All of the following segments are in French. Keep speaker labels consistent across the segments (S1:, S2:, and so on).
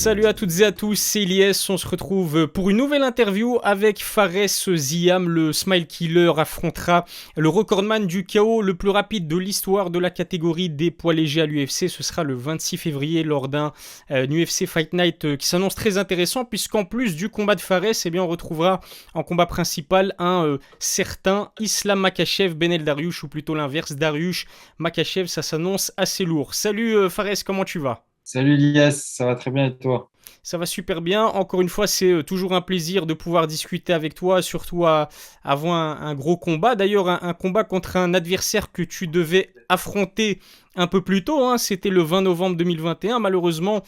S1: Salut à toutes et à tous, c'est Ilyes. On se retrouve pour une nouvelle interview avec Fares Ziam. Le Smile Killer affrontera le recordman du KO le plus rapide de l'histoire de la catégorie des poids légers à l'UFC. Ce sera le 26 février lors d'un UFC Fight Night qui s'annonce très intéressant, puisqu'en plus du combat de Fares, eh bien, on retrouvera en combat principal un certain Islam Makhachev, Benel Dariush, ou plutôt l'inverse, Dariush Makhachev. Ça s'annonce assez lourd. Salut Fares, comment tu vas?
S2: Salut Lies, ça va très bien et toi?
S1: Ça va super bien. Encore une fois, c'est toujours un plaisir de pouvoir discuter avec toi, surtout avant un gros combat. D'ailleurs, un combat contre un adversaire que tu devais affronter un peu plus tôt, hein. C'était le 20 novembre 2021. Malheureusement,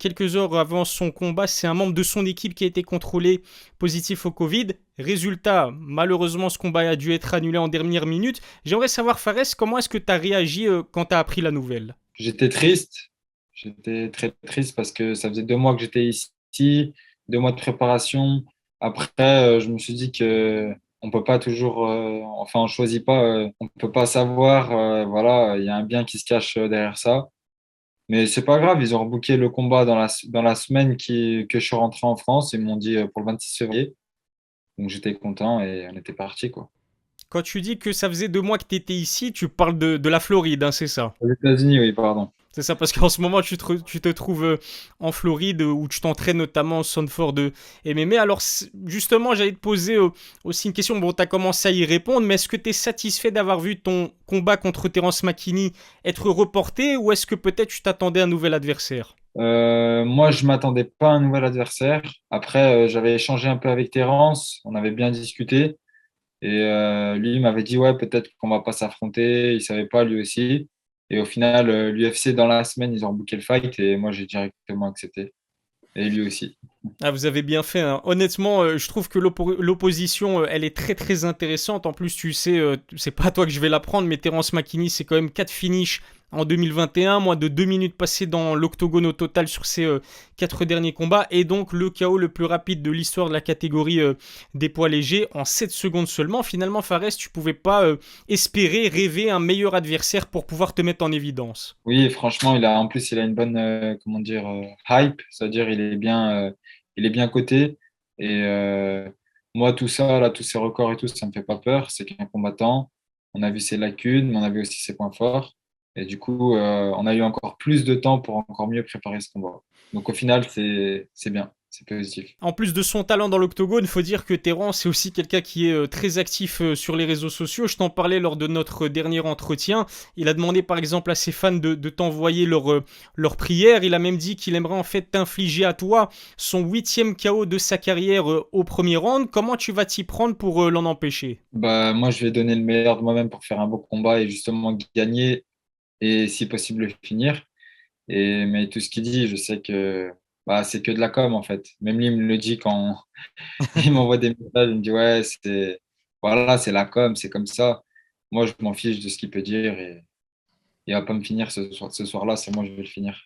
S1: quelques heures avant son combat, c'est un membre de son équipe qui a été contrôlé positif au Covid. Résultat, malheureusement, ce combat a dû être annulé en dernière minute. J'aimerais savoir, Fares, comment est-ce que tu as réagi quand tu as appris la nouvelle?
S2: J'étais triste, j'étais très triste parce que ça faisait 2 mois que j'étais ici, 2 mois de préparation. Après, je me suis dit que on peut pas toujours, enfin, on choisit pas, on peut pas savoir, voilà, il y a un bien qui se cache derrière ça. Mais c'est pas grave, ils ont rebooké le combat dans la semaine que je suis rentré en France. Ils m'ont dit pour le 26 février. Donc j'étais content et on était parti, quoi.
S1: Quand tu dis que ça faisait 2 mois que tu étais ici, tu parles de la Floride, hein, c'est ça?
S2: Aux États-Unis, oui, pardon.
S1: C'est ça, parce qu'en ce moment, tu te trouves en Floride où tu t'entraînes notamment au Sanford de MMA. Alors, justement, j'allais te poser aussi une question. Bon, tu as commencé à y répondre, mais est-ce que tu es satisfait d'avoir vu ton combat contre Terence McKinney être reporté, ou est-ce que peut-être tu t'attendais à un nouvel adversaire?
S2: Moi, je m'attendais pas à un nouvel adversaire. Après, j'avais échangé un peu avec Terence, on avait bien discuté. Et lui, il m'avait dit, ouais, peut-être qu'on va pas s'affronter. Il savait pas, lui aussi. Et au final, l'UFC, dans la semaine, ils ont booké le fight et moi, j'ai directement accepté. Et lui aussi.
S1: Ah, vous avez bien fait, hein. Honnêtement, je trouve que l'opposition, elle est très très intéressante. En plus, tu sais, c'est pas à toi que je vais l'apprendre, mais Terence McKinney, c'est quand même 4 finishes en 2021, moins de 2 minutes passées dans l'octogone au total sur ses 4 derniers combats, et donc le KO le plus rapide de l'histoire de la catégorie des poids légers en 7 secondes seulement. Finalement, Fares, tu pouvais pas espérer, rêver un meilleur adversaire pour pouvoir te mettre en évidence.
S2: Oui, franchement, en plus, il a une bonne, comment dire, hype. C'est-à-dire, il est bien coté. Et moi, tout ça, là, tous ces records et tout, ça me fait pas peur. C'est qu'un combattant. On a vu ses lacunes, mais on a vu aussi ses points forts. Et du coup, on a eu encore plus de temps pour encore mieux préparer ce combat. Donc, au final, c'est bien, c'est positif.
S1: En plus de son talent dans l'octogone, il faut dire que Terence c'est aussi quelqu'un qui est très actif sur les réseaux sociaux. Je t'en parlais lors de notre dernier entretien. Il a demandé par exemple à ses fans de t'envoyer leurs prières. Il a même dit qu'il aimerait en fait t'infliger à toi son 8e KO de sa carrière au premier round. Comment tu vas t'y prendre pour l'en empêcher?
S2: Bah, moi, je vais donner le meilleur de moi-même pour faire un beau combat et justement gagner et, si possible, le finir. Mais tout ce qu'il dit, je sais que bah, c'est que de la com en fait. Même lui il me le dit quand il m'envoie des messages, il me dit ouais, voilà, c'est la com, c'est comme ça. Moi, je m'en fiche de ce qu'il peut dire et il va pas me finir ce soir-là, c'est moi je vais le finir.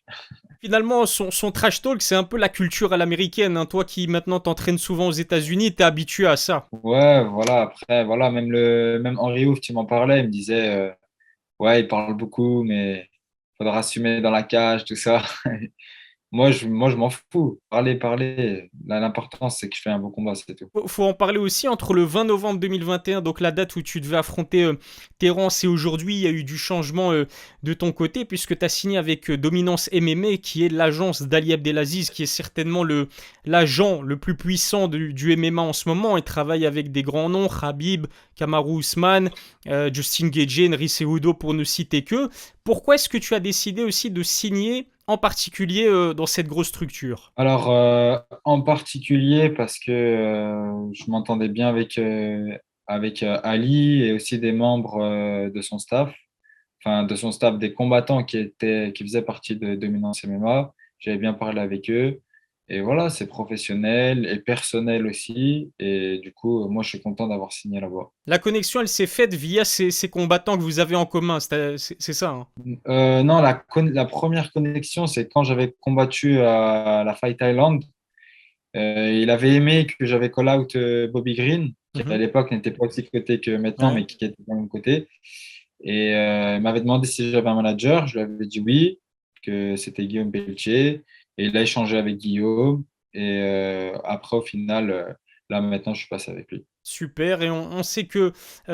S1: Finalement, son trash talk, c'est un peu la culture à l'américaine, hein. Toi qui maintenant t'entraînes souvent aux États-Unis, t'es habitué à ça.
S2: Ouais, voilà, après, voilà, même Henri Ouf, tu m'en parlais, il me disait ouais, il parle beaucoup, mais faudra assumer dans la cage, tout ça. Moi, je m'en fous. Parler, parler. Là, l'important, c'est que je fais un bon combat, c'est tout.
S1: Faut en parler aussi entre le 20 novembre 2021, donc la date où tu devais affronter Terence, et aujourd'hui, il y a eu du changement de ton côté, puisque tu as signé avec Dominance MMA, qui est l'agence d'Ali Abdelaziz, qui est certainement l'agent le plus puissant du MMA en ce moment. Il travaille avec des grands noms, Khabib, Kamaru Usman, Justin Gaethje, Henry Cejudo, pour ne citer que. Pourquoi est-ce que tu as décidé aussi de signer en particulier dans cette grosse structure?
S2: Alors, en particulier parce que je m'entendais bien avec Ali et aussi des membres de son staff, enfin de son staff, des combattants qui faisaient partie de Dominance MMA. J'avais bien parlé avec eux. Et voilà, c'est professionnel et personnel aussi. Et du coup, moi, je suis content d'avoir signé là-bas.
S1: La connexion, elle s'est faite via ces combattants que vous avez en commun, c'est ça, hein?
S2: Non, la première connexion, c'est quand j'avais combattu à la Fight Island. Il avait aimé que j'avais call out Bobby Green, qui à
S1: Mhm.
S2: l'époque n'était pas aussi coté que maintenant,
S1: Ouais.
S2: mais qui était de mon côté. Et il m'avait demandé si j'avais un manager. Je lui avais dit oui, que c'était Guillaume Pelletier. Et il a échangé avec Guillaume. Et après, au final, là maintenant, je suis passé avec lui.
S1: Super, et on sait que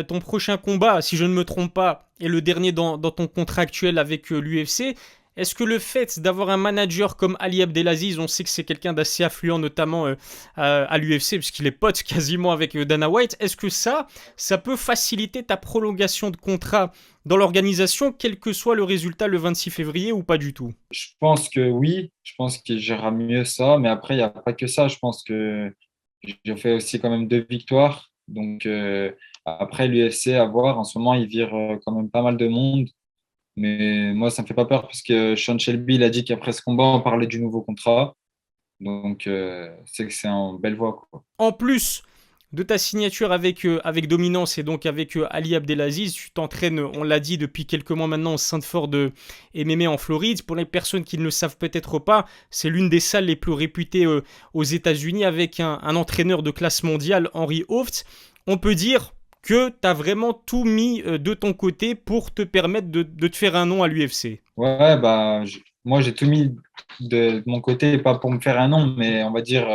S1: ton prochain combat, si je ne me trompe pas, est le dernier dans ton contrat actuel avec l'UFC. Est-ce que le fait d'avoir un manager comme Ali Abdelaziz, on sait que c'est quelqu'un d'assez affluent notamment à l'UFC, puisqu'il est pote quasiment avec Dana White, est-ce que ça peut faciliter ta prolongation de contrat dans l'organisation, quel que soit le résultat le 26 février ou pas du tout?
S2: Je pense que oui, je pense qu'il gérera mieux ça. Mais après, il n'y a pas que ça. Je pense que j'ai fait aussi quand même 2 victoires. Donc après, l'UFC, à voir. En ce moment, il vire quand même pas mal de monde. Mais moi, ça me fait pas peur parce que Sean Shelby, il a dit qu'après ce combat, on parlait du nouveau contrat. Donc, c'est que c'est en belle voie, quoi.
S1: En plus de ta signature avec Dominance et donc avec Ali Abdelaziz, tu t'entraînes, on l'a dit, depuis quelques mois maintenant au Sanford MMA en Floride. Pour les personnes qui ne le savent peut-être pas, c'est l'une des salles les plus réputées aux États-Unis avec un entraîneur de classe mondiale, Henry Hooft. On peut dire que tu as vraiment tout mis de ton côté pour te permettre de te faire un nom à l'UFC.
S2: Ouais, bah, moi, j'ai tout mis de mon côté, pas pour me faire un nom, mais on va dire,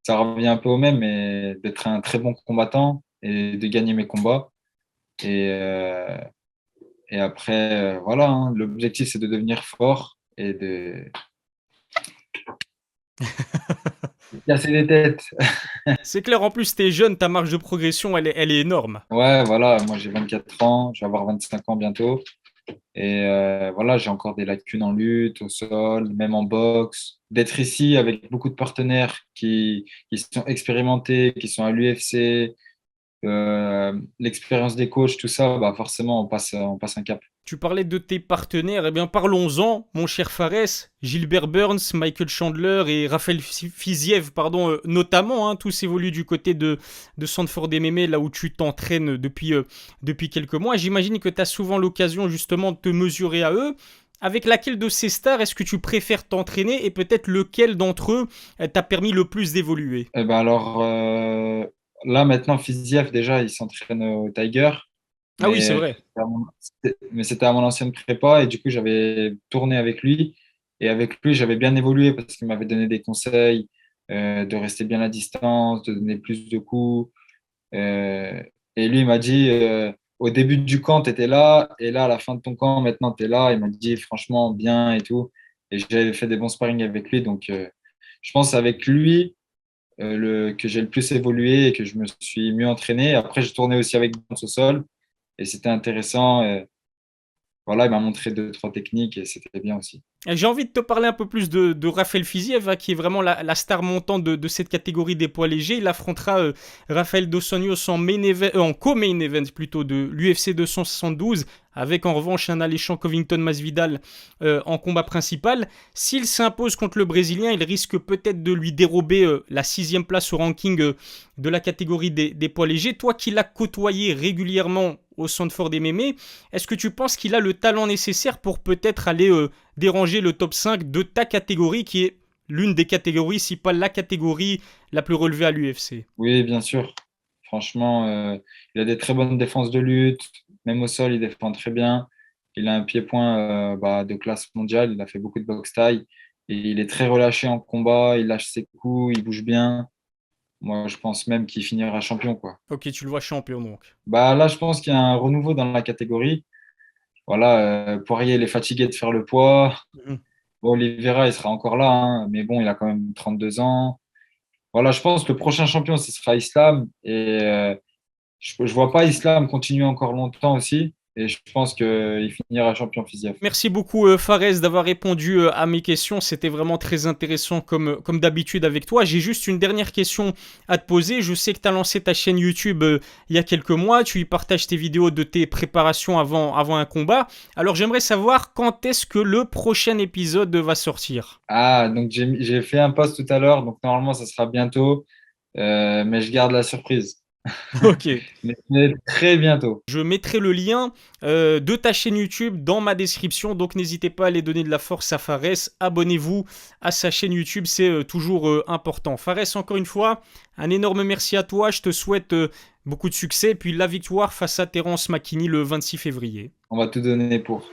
S2: ça revient un peu au même, mais d'être un très bon combattant et de gagner mes combats. Et, et après, voilà, hein, l'objectif, c'est de devenir fort et de casser des têtes.
S1: C'est clair, en plus, t'es jeune, ta marge de progression, elle est énorme.
S2: Ouais, voilà, moi, j'ai 24 ans, je vais avoir 25 ans bientôt. Et voilà, j'ai encore des lacunes en lutte, au sol, même en boxe. D'être ici avec beaucoup de partenaires qui sont expérimentés, qui sont à l'UFC, l'expérience des coachs, tout ça, bah forcément, on passe un cap.
S1: Tu parlais de tes partenaires, eh bien parlons-en, mon cher Fares, Gilbert Burns, Michael Chandler et Raphaël Fiziev, pardon, notamment, hein, tous évoluent du côté de Sanford MMA, là où tu t'entraînes depuis quelques mois. J'imagine que tu as souvent l'occasion justement de te mesurer à eux. Avec laquelle de ces stars est-ce que tu préfères t'entraîner et peut-être lequel d'entre eux t'a permis le plus d'évoluer?
S2: Et ben alors, là, maintenant, Fiziev, déjà, il s'entraîne au Tiger.
S1: Ah oui, c'est
S2: Mais
S1: vrai.
S2: c'était à mon ancienne prépa et du coup, j'avais tourné avec lui. Et avec lui, j'avais bien évolué parce qu'il m'avait donné des conseils de rester bien à distance, de donner plus de coups. Euh, et lui, il m'a dit, au début du camp, tu étais là, et là, à la fin de ton camp, maintenant, tu es là. Il m'a dit, franchement, bien et tout. Et j'avais fait des bons sparring avec lui. Donc, je pense avec lui que j'ai le plus évolué et que je me suis mieux entraîné. Après, j'ai tourné aussi avec Bounce au sol et c'était intéressant. Et voilà, il m'a montré 2, 3 techniques et c'était bien aussi.
S1: J'ai envie de te parler un peu plus de Raphaël Fiziev, hein, qui est vraiment la star montante de cette catégorie des poids légers. Il affrontera Rafael Dos Anjos en co-main event plutôt de l'UFC 272, avec en revanche un alléchant Covington Masvidal en combat principal. S'il s'impose contre le Brésilien, il risque peut-être de lui dérober la 6e place au ranking de la catégorie des poids légers. Toi qui l'as côtoyé régulièrement au Sanford MMA, est-ce que tu penses qu'il a le talent nécessaire pour peut-être aller déranger le top 5 de ta catégorie, qui est l'une des catégories, si pas la catégorie la plus relevée à l'UFC?
S2: Oui, bien sûr. Franchement, il a des très bonnes défenses de lutte. Même au sol, il défend très bien. Il a un pied-point bah, de classe mondiale. Il a fait beaucoup de boxe taille. Et il est très relâché en combat. Il lâche ses coups. Il bouge bien. Moi, je pense même qu'il finira champion, quoi.
S1: Ok, tu le vois champion donc.
S2: Bah, là, je pense qu'il y a un renouveau dans la catégorie. Voilà, Poirier, il est fatigué de faire le poids.
S1: Mhm.
S2: Bon, Oliveira, il sera encore là, hein, mais bon, il a quand même 32 ans. Voilà, je pense que le prochain champion, ce sera Islam. Et je ne vois pas Islam continuer encore longtemps aussi. Et je pense qu'il finira champion Fiziev.
S1: Merci beaucoup Fares d'avoir répondu à mes questions, c'était vraiment très intéressant comme d'habitude avec toi. J'ai juste une dernière question à te poser. Je sais que tu as lancé ta chaîne YouTube il y a quelques mois, tu y partages tes vidéos de tes préparations avant un combat. Alors j'aimerais savoir quand est-ce que le prochain épisode va sortir.
S2: Ah, donc j'ai fait un post tout à l'heure, donc normalement, ça sera bientôt. Mais je garde la surprise.
S1: Ok.
S2: Mais très bientôt.
S1: Je mettrai le lien de ta chaîne YouTube dans ma description, donc n'hésitez pas à aller donner de la force à Fares. Abonnez-vous à sa chaîne YouTube, c'est toujours important. Fares, encore une fois, un énorme merci à toi. Je te souhaite beaucoup de succès, puis la victoire face à Terence McKinney le 26 février.
S2: On va tout donner pour.